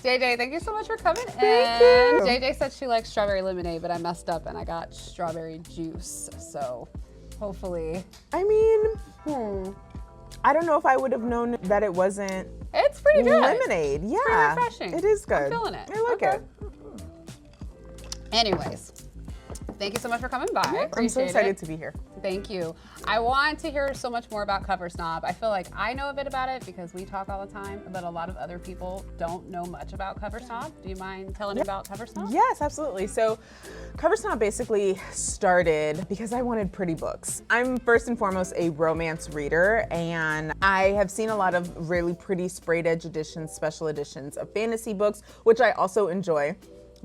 JayJay, thank you so much for coming in. Thank you. JayJay said she likes strawberry lemonade, but I messed up and I got strawberry juice. So hopefully. I mean, I don't know if I would have known that it wasn't It's pretty good. lemonade. Yeah. It's pretty refreshing. It is good. I'm feeling it. I like it. Anyways, thank you so much for coming by. I'm so Appreciate excited it. to be here. Thank you. I want to hear so much more about Cover Snob. I feel like I know a bit about it because we talk all the time, but a lot of other people don't know much about Cover Snob. Do you mind telling me about Cover Snob? Yes, absolutely. So Cover Snob basically started because I wanted pretty books. I'm first and foremost a romance reader, and I have seen a lot of really pretty sprayed edge editions, special editions of fantasy books, which I also enjoy.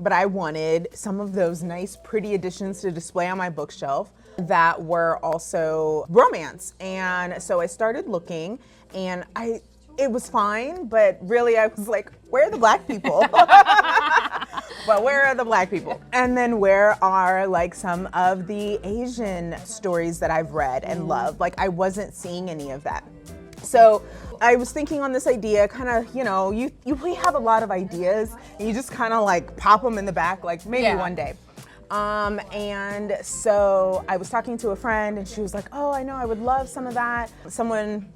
But I wanted some of those nice, pretty editions to display on my bookshelf that were also romance. And so I started looking, and it was fine, but really I was like, where are the black people? But where are the black people? And then where are like some of the Asian stories that I've read and loved? Like I wasn't seeing any of that. So I was thinking on this idea, kind of, we have a lot of ideas and you just kind of like pop them in the back, like maybe one day. And so I was talking to a friend and she was like, oh, I know, I would love some of that. Someone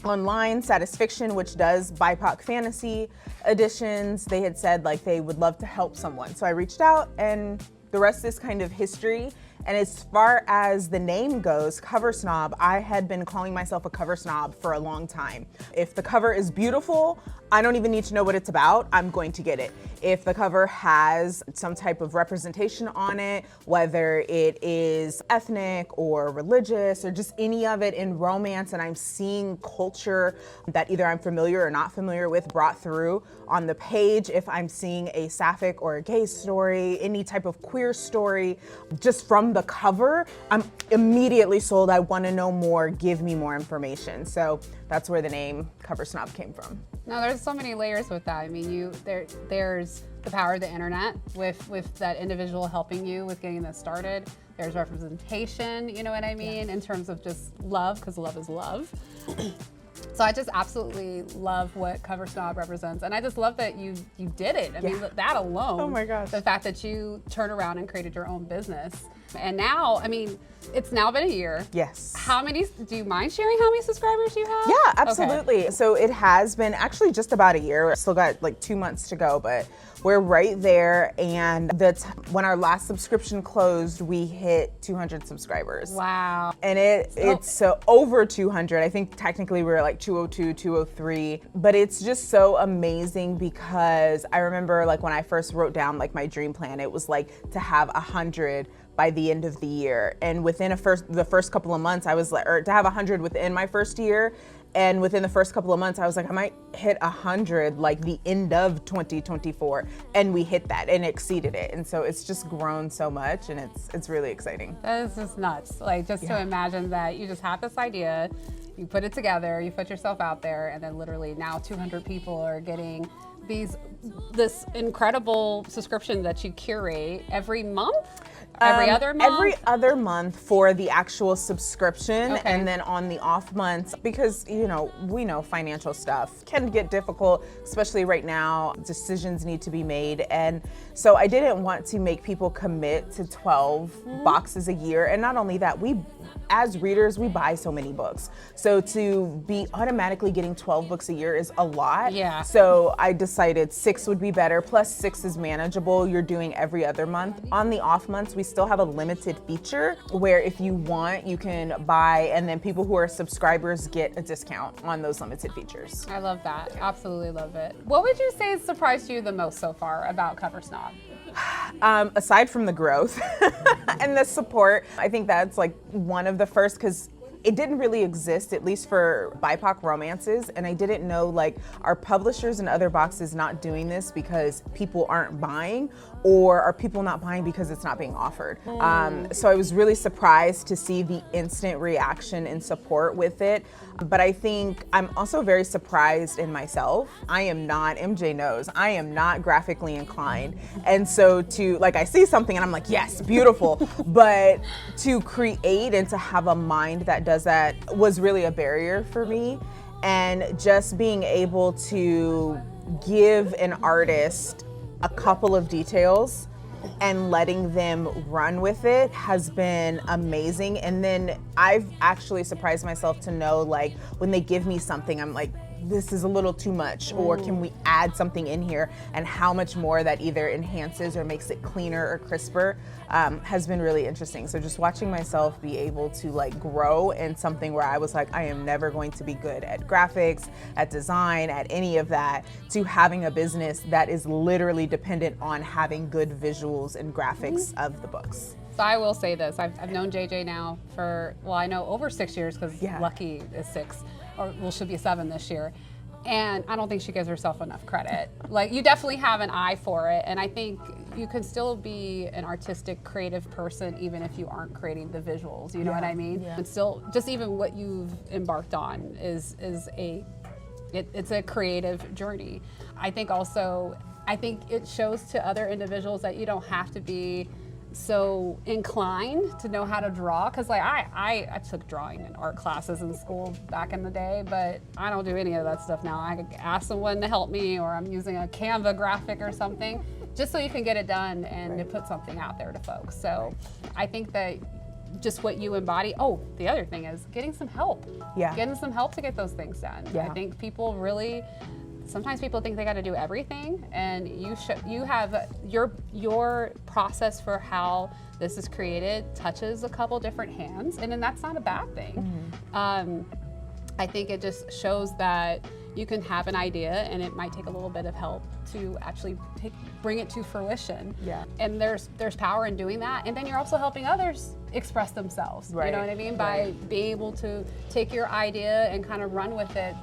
online, Satisfiction, which does BIPOC fantasy editions, they had said like they would love to help someone. So I reached out and the rest is kind of history. And as far as the name goes, Cover Snob, I had been calling myself a cover snob for a long time. If the cover is beautiful, I don't even need to know what it's about, I'm going to get it. If the cover has some type of representation on it, whether it is ethnic or religious or just any of it in romance, and I'm seeing culture that either I'm familiar or not familiar with brought through on the page, if I'm seeing a sapphic or a gay story, any type of queer story, just from the cover, I'm immediately sold. I want to know more, give me more information. So that's where the name Cover Snob came from. No, there's so many layers with that. I mean, there's the power of the internet with that individual helping you with getting this started. There's representation, you know what I mean, in terms of just love, because love is love. So I just absolutely love what Cover Snob represents. And I just love that you did it. I mean, that alone. Oh my gosh. The fact that you turned around and created your own business. And now, I mean, it's now been a year. Yes. Do you mind sharing how many subscribers you have? Yeah, absolutely. Okay. So it has been actually just about a year. Still got like 2 months to go, but we're right there. And when our last subscription closed, we hit 200 subscribers. Wow. And it's over 200. I think technically we were like 202, 203. But it's just so amazing because I remember like when I first wrote down like my dream plan, it was like to have 100 by the end of the year. And within the first couple of months, I was like, or to have 100 within my first year. And within the first couple of months, I was like, I might hit 100 like the end of 2024. And we hit that and exceeded it. And so it's just grown so much and it's really exciting. That is just nuts. Like just to imagine that you just have this idea, you put it together, you put yourself out there, and then literally now 200 people are getting this incredible subscription that you curate every month? Every other month? Every other month for the actual subscription, and then on the off months, because we know financial stuff can get difficult, especially right now. Decisions need to be made, and so I didn't want to make people commit to 12 boxes a year. And not only that, as readers, we buy so many books. So to be automatically getting 12 books a year is a lot. Yeah. So I decided 6 would be better. Plus 6 is manageable. You're doing every other month. On the off months, we still have a limited feature where if you want, you can buy, and then people who are subscribers get a discount on those limited features. I love that. Absolutely love it. What would you say surprised you the most so far about Cover Snob? Aside from the growth and the support, I think that's like one of the first, because it didn't really exist, at least for BIPOC romances, and I didn't know, like, are publishers and other boxes not doing this because people aren't buying, or are people not buying because it's not being offered? So I was really surprised to see the instant reaction and support with it. But I think I'm also very surprised in myself. I am not, MJ knows, I am not graphically inclined. And so I see something and I'm like, yes, beautiful. But to create and to have a mind that does that was really a barrier for me. And just being able to give an artist a couple of details and letting them run with it has been amazing. And then I've actually surprised myself to know, like, when they give me something, I'm like, this is a little too much, or can we add something in here, and how much more that either enhances or makes it cleaner or crisper has been really interesting. So just watching myself be able to, like, grow in something where I was like, I am never going to be good at graphics, at design, at any of that, to having a business that is literally dependent on having good visuals and graphics of the books. So I will say this, I've known JayJay now for, well, I know over 6 years, because Lucky is 6, or well, she'll be 7 this year. And I don't think she gives herself enough credit. Like, you definitely have an eye for it, and I think you can still be an artistic, creative person even if you aren't creating the visuals, you know what I mean? And still, just even what you've embarked on is it's a creative journey. I think it shows to other individuals that you don't have to be so inclined to know how to draw, because like I took drawing and art classes in school back in the day, but I don't do any of that stuff now. I could ask someone to help me, or I'm using a Canva graphic or something, just so you can get it done and to put something out there to folks. So I think that just what you embody. Oh, the other thing is getting some help. Getting some help to get those things done. I think people really, sometimes people think they got to do everything, and you have your process for how this is created touches a couple different hands, and then that's not a bad thing. I think it just shows that you can have an idea, and it might take a little bit of help to actually bring it to fruition. And there's power in doing that, and then you're also helping others express themselves. You know what I mean? By being able to take your idea and kind of run with it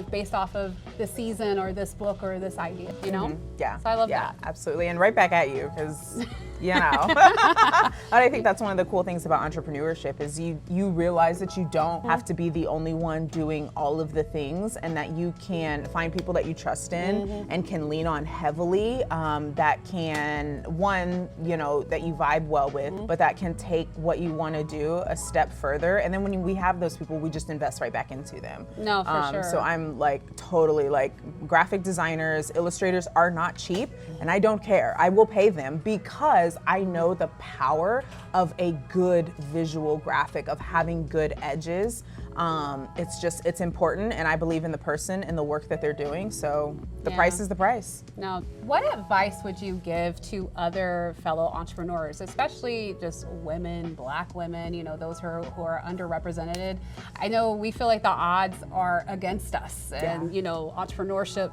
based off of this season or this book or this idea, you know? So I love that. Absolutely, and right back at you, because you know. But I think that's one of the cool things about entrepreneurship is you realize that you don't have to be the only one doing all of the things, and that you can find people that you trust in and can lean on heavily, that can, that you vibe well with, but that can take what you want to do a step further. And then when we have those people, we just invest right back into them. No, for sure. So I'm like totally like, graphic designers, illustrators are not cheap, and I don't care. I will pay them because I know the power of a good visual graphic, of having good edges. It's important, and I believe in the person and the work that they're doing, so the price is the price. Now, what advice would you give to other fellow entrepreneurs, especially just women, Black women, those who are underrepresented? I know we feel like the odds are against us, and entrepreneurship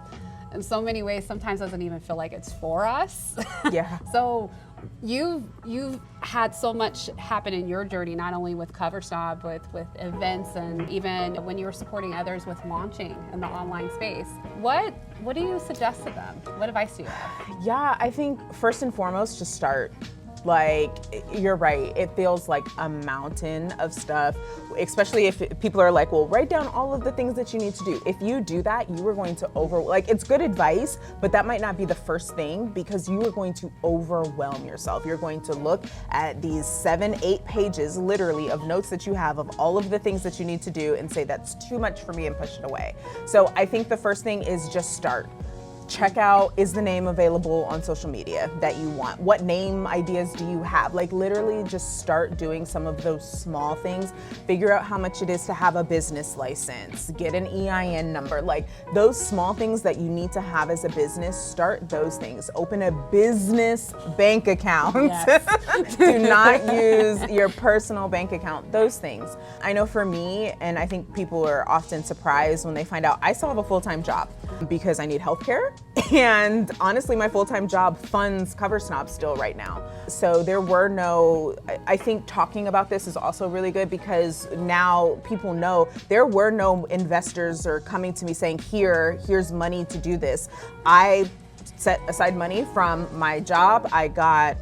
in so many ways sometimes doesn't even feel like it's for us. So you've had so much happen in your journey, not only with Cover Snob, with events, and even when you were supporting others with launching in the online space. What do you suggest to them? What advice do you have? I think first and foremost, just start. Like, you're right, it feels like a mountain of stuff, especially if people are like, well, write down all of the things that you need to do. If you do that, you are going to it's good advice, but that might not be the first thing, because you are going to overwhelm yourself. You're going to look at these 7-8 pages, literally, of notes that you have of all of the things that you need to do and say, that's too much for me, and push it away. So I think the first thing is just start. Check out, is the name available on social media that you want? What name ideas do you have? Like, literally just start doing some of those small things. Figure out how much it is to have a business license, get an EIN number. Like, those small things that you need to have as a business, start those things. Open a business bank account. Do not use your personal bank account, those things. I know for me, and I think people are often surprised when they find out I still have a full-time job because I need healthcare. And honestly, my full-time job funds Cover Snob still right now. So there were no, I think talking about this is also really good because now people know there were no investors or coming to me saying, here's money to do this. I set aside money from my job. I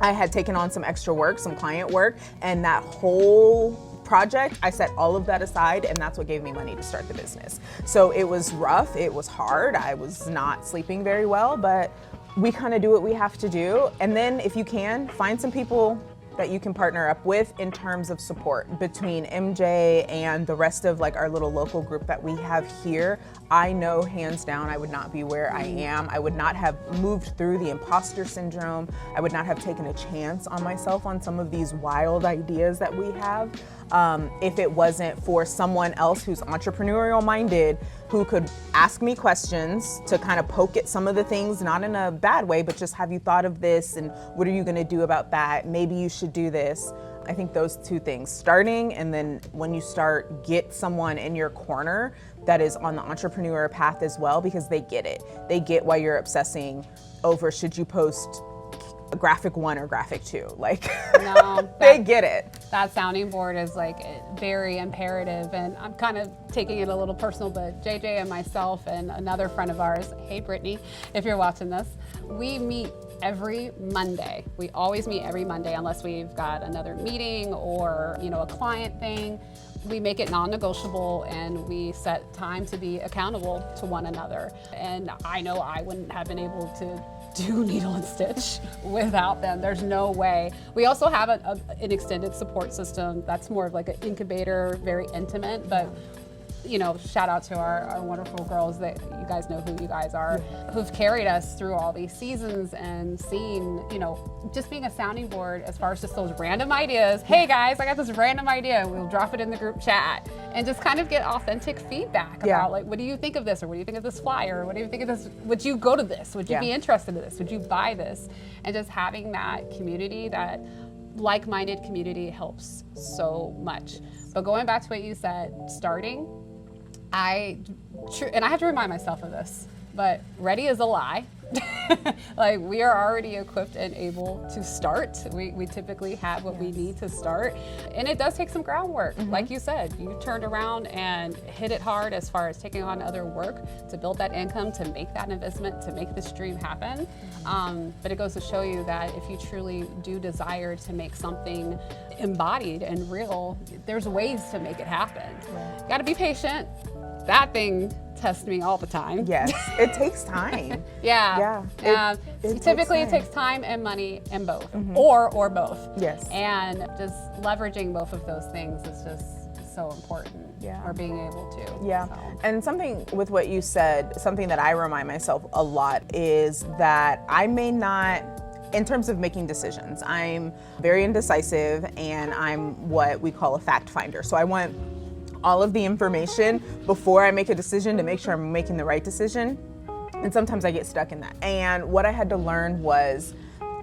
had taken on some extra work, some client work, and that whole project, I set all of that aside, and that's what gave me money to start the business. So it was rough, it was hard, I was not sleeping very well, but we kind of do what we have to do. And then if you can, find some people that you can partner up with in terms of support. Between MJ and the rest of like our little local group that we have here, I know hands down I would not be where I am. I would not have moved through the imposter syndrome. I would not have taken a chance on myself on some of these wild ideas that we have if it wasn't for someone else who's entrepreneurial minded, who could ask me questions to kind of poke at some of the things, not in a bad way, but just have you thought of this and what are you gonna do about that? Maybe you should do this. I think those two things, starting and then when you start, get someone in your corner that is on the entrepreneur path as well, because they get it. They get why you're obsessing over should you post graphic 1 or graphic 2. Like, no, they get it. That sounding board is like very imperative, and I'm kind of taking it a little personal, but JayJay and myself and another friend of ours, hey Brittany, if you're watching this, we meet every Monday. We always meet every Monday unless we've got another meeting or, you know, a client thing. We make it non-negotiable and we set time to be accountable to one another. And I know I wouldn't have been able to do needle and stitch without them. There's no way. We also have an extended support system that's more of like an incubator, very intimate, but you know, shout out to our wonderful girls that you guys know who you guys are, who've carried us through all these seasons and seen, you know, just being a sounding board as far as just those random ideas. Hey guys, I got this random idea. We'll drop it in the group chat and just kind of get authentic feedback about like, what do you think of this? Or what do you think of this flyer? Or what do you think of this? Would you go to this? Would you be interested in this? Would you buy this? And just having that community, that like-minded community helps so much. But going back to what you said, starting, and I have to remind myself of this, but ready is a lie. Like, we are already equipped and able to start. We typically have what we need to start. And it does take some groundwork. Like you said, you turned around and hit it hard as far as taking on other work to build that income, to make that investment, to make this dream happen. But it goes to show you that if you truly do desire to make something embodied and real, there's ways to make it happen. You gotta be patient. That thing tests me all the time. Yes, it takes time. Typically it takes time and money and both, or both. Yes. And just leveraging both of those things is just so important. Or being able to. So. And something with what you said, something that I remind myself a lot is that I may not, in terms of making decisions, I'm very indecisive and I'm what we call a fact finder. So I want all of the information before I make a decision to make sure I'm making the right decision. And sometimes I get stuck in that. And what I had to learn was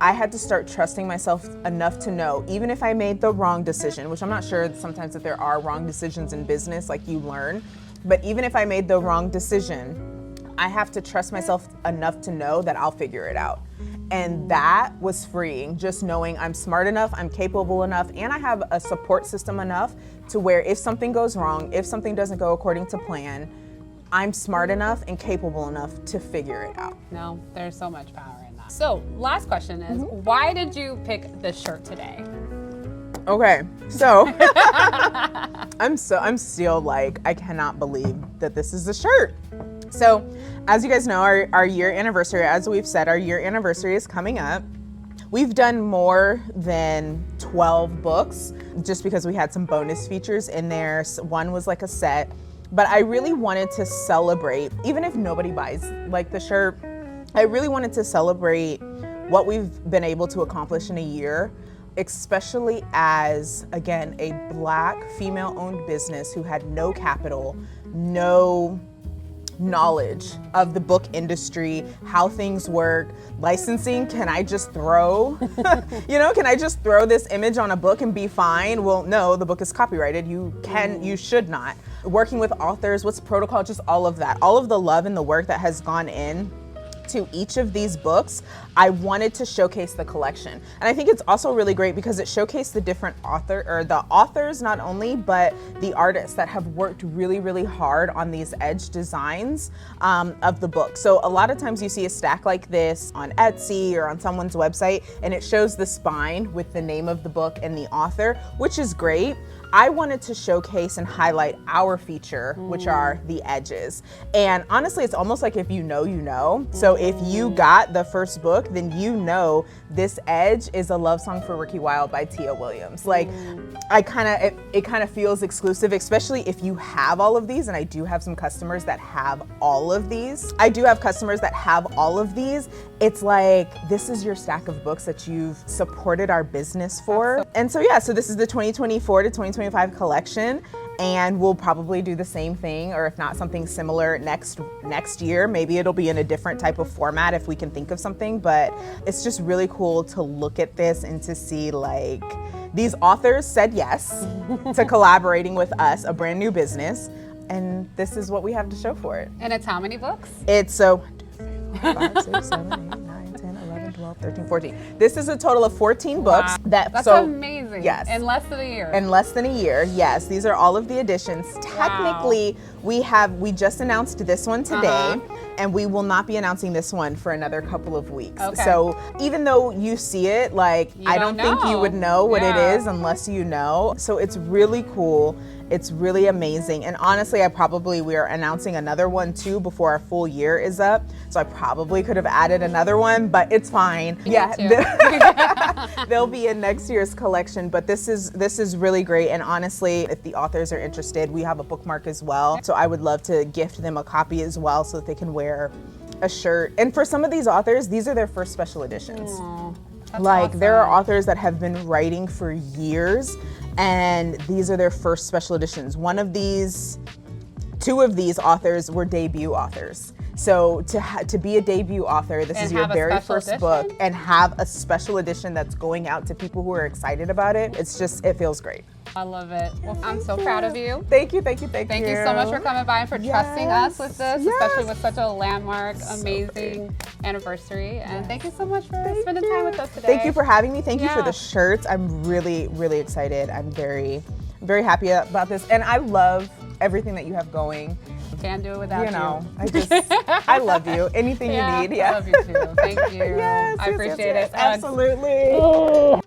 I had to start trusting myself enough to know, even if I made the wrong decision, which I'm not sure sometimes that there are wrong decisions in business, like you learn, but even if I made the wrong decision, I have to trust myself enough to know that I'll figure it out. And that was freeing, just knowing I'm smart enough, I'm capable enough, and I have a support system enough to where if something goes wrong, if something doesn't go according to plan, I'm smart enough and capable enough to figure it out. No, there's so much power in that. So last question is, why did you pick this shirt today? Okay, so I'm still like, I cannot believe that this is the shirt. So as you guys know, our year anniversary, as we've said, our year anniversary is coming up. We've done more than 12 books just because we had some bonus features in there. One was like a set, but I really wanted to celebrate, even if nobody buys like the shirt, I really wanted to celebrate what we've been able to accomplish in a year, especially as, again, a Black female-owned business who had no capital, no knowledge of the book industry, how things work, licensing. Can I just throw, can I just throw this image on a book and be fine? Well, no, the book is copyrighted. You should not. Working with authors, what's protocol, just all of that. All of the love and the work that has gone in to each of these books, I wanted to showcase the collection. And I think it's also really great because it showcased the different the authors not only, but the artists that have worked really, really hard on these edge designs of the book. So a lot of times you see a stack like this on Etsy or on someone's website, and it shows the spine with the name of the book and the author, which is great. I wanted to showcase and highlight our feature, which are the edges. And honestly, it's almost like if you know, you know. So if you got the first book, then you know this edge is a love song for Ricky Wilde by Tia Williams. Like, it kind of feels exclusive, especially if you have all of these. And I do have some customers that have all of these. It's like, this is your stack of books that you've supported our business for. And so yeah, so this is the 2024 to 2025 collection, and we'll probably do the same thing, or if not something similar next year. Maybe it'll be in a different type of format if we can think of something, but it's just really cool to look at this and to see like, these authors said yes to collaborating with us, a brand new business, and this is what we have to show for it. And it's how many books? It's so 5, 6, 7, 8, 9, 10, 11, 12, 13, 14. This is a total of 14 books. Wow. That's so amazing. Yes. In less than a year. In less than a year, yes. These are all of the editions. Technically, we just announced this one today, and we will not be announcing this one for another couple of weeks. Okay. So even though you see it, like, I don't think you would know what it is unless you know. So it's really cool. It's really amazing. And honestly, we are announcing another one too before our full year is up. So I probably could have added another one, but it's fine. They'll be in next year's collection, but this is really great. And honestly, if the authors are interested, we have a bookmark as well. So I would love to gift them a copy as well so that they can wear a shirt. And for some of these authors, these are their first special editions. Like, awesome. There are authors that have been writing for years, and these are their first special editions. Two of these authors were debut authors. So to be a debut author, this is your very first book, and have a special edition that's going out to people who are excited about it. It feels great. I love it. Well, I'm so proud of you. Thank you. Thank you so much for coming by and for trusting us with this, especially with such a landmark, amazing anniversary. And thank you so much for spending time with us today. Thank you for having me. Thank you for the shirts. I'm really, really excited. I'm very, very happy about this. And I love everything that you have going. Can't do it without you. I love you. Anything you need. I love you too. Thank you. I appreciate it. Absolutely.